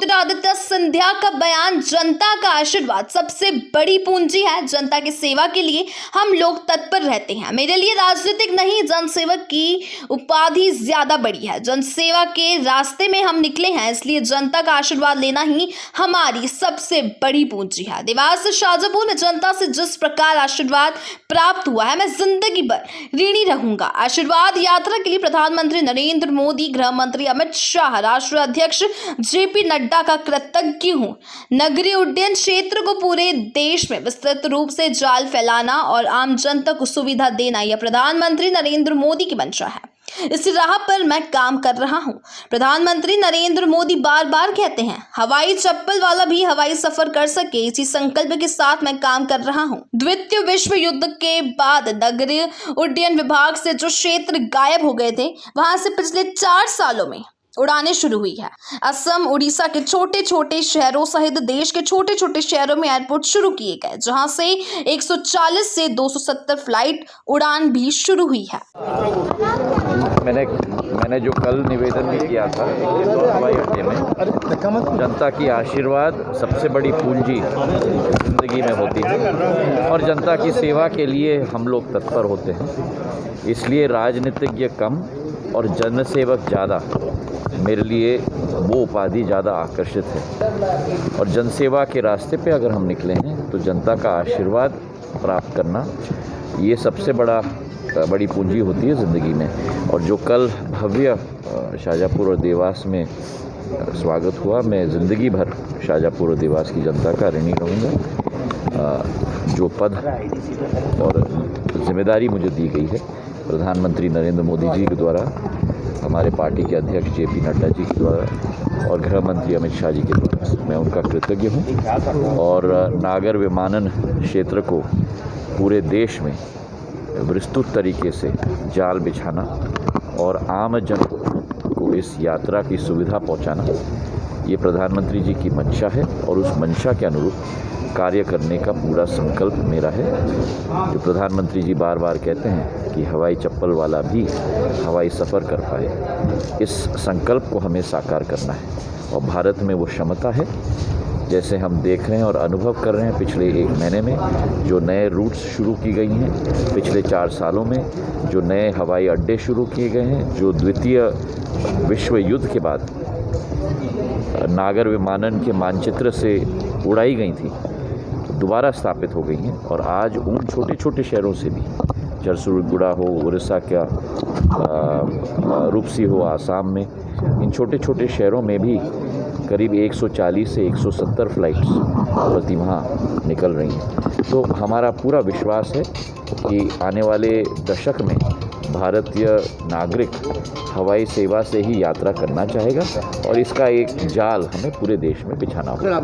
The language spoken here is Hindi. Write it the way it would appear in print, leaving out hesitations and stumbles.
ज्योतिरादित्य सिंधिया का बयान, जनता का आशीर्वाद सबसे बड़ी पूंजी है। जनता की सेवा के लिए हम लोग तत्पर रहते हैं। मेरे लिए राजनीतिक नहीं, जनसेवक की उपाधि ज्यादा बड़ी है। जनसेवा के रास्ते में हम निकले हैं, इसलिए जनता का आशीर्वाद लेना ही हमारी सबसे बड़ी पूंजी है। देवास से शाजापुर में जनता से जिस प्रकार आशीर्वाद प्राप्त हुआ है, मैं जिंदगी भर ऋणी रहूंगा। आशीर्वाद यात्रा के लिए प्रधानमंत्री नरेंद्र मोदी, गृह मंत्री अमित शाह, राष्ट्रीय अध्यक्ष जेपी नड्डा का कृतज्ञ हूं। नगरीय उड्डयन क्षेत्र को पूरे देश में विस्तृत रूप से जाल फैलाना और आम जनता को सुविधा देना यह प्रधानमंत्री नरेंद्र मोदी की मंशा है। इस राह पर मैं काम कर रहा हूं। प्रधानमंत्री नरेंद्र मोदी बार बार कहते हैं, हवाई चप्पल वाला भी हवाई सफर कर सके। इसी संकल्प के साथ मैं काम कर रहा हूं। द्वितीय विश्व युद्ध के बाद नगरीय उड्डयन विभाग से जो क्षेत्र गायब हो गए थे, वहां से पिछले 4 सालों में उड़ानें शुरू हुई है। असम, उड़ीसा के छोटे छोटे शहरों सहित देश के छोटे छोटे शहरों में एयरपोर्ट शुरू किए गए, जहां से 140 से 270 फ्लाइट उड़ान भी शुरू हुई है। मैंने जो कल निवेदन भी किया था हवाई अड्डे में, जनता की आशीर्वाद सबसे बड़ी पूंजी जिंदगी में होती है और जनता की सेवा के लिए हम लोग तत्पर होते हैं। इसलिए राजनीतिज्ञ कम और जनसेवक ज़्यादा, मेरे लिए वो उपाधि ज़्यादा आकर्षित है। और जनसेवा के रास्ते पे अगर हम निकले हैं तो जनता का आशीर्वाद प्राप्त करना ये सबसे बड़ी पूंजी होती है ज़िंदगी में। और जो कल भव्य शाजापुर और देवास में स्वागत हुआ, मैं ज़िंदगी भर शाजापुर और देवास की जनता का ऋणी रहूँगा। जो पद और जिम्मेदारी मुझे दी गई है प्रधानमंत्री नरेंद्र मोदी जी के द्वारा, हमारे पार्टी के अध्यक्ष जेपी नड्डा जी के द्वारा और गृह मंत्री अमित शाह जी के द्वारा, मैं उनका कृतज्ञ हूँ। और नागर विमानन क्षेत्र को पूरे देश में विस्तृत तरीके से जाल बिछाना और आम जन को इस यात्रा की सुविधा पहुँचाना, ये प्रधानमंत्री जी की मंशा है और उस मंशा के अनुरूप कार्य करने का पूरा संकल्प मेरा है। जो प्रधानमंत्री जी बार बार कहते हैं कि हवाई चप्पल वाला भी हवाई सफ़र कर पाए, इस संकल्प को हमें साकार करना है। और भारत में वो क्षमता है, जैसे हम देख रहे हैं और अनुभव कर रहे हैं पिछले 1 महीने में, जो नए रूट्स शुरू की गई हैं, पिछले 4 सालों में जो नए हवाई अड्डे शुरू किए गए हैं, जो द्वितीय विश्व युद्ध के बाद नागर विमानन के मानचित्र से उड़ाई गई थी, दोबारा स्थापित हो गई हैं। और आज उन छोटे छोटे शहरों से भी, झरसुगुड़ा हो, उड़ीसा का रूपसी हो आसाम में, इन छोटे छोटे शहरों में भी करीब 140 से 170 फ्लाइट्स प्रति माह निकल रही हैं। तो हमारा पूरा विश्वास है कि आने वाले दशक में भारतीय नागरिक हवाई सेवा से ही यात्रा करना चाहेगा और इसका एक जाल हमें पूरे देश में बिछाना होगा।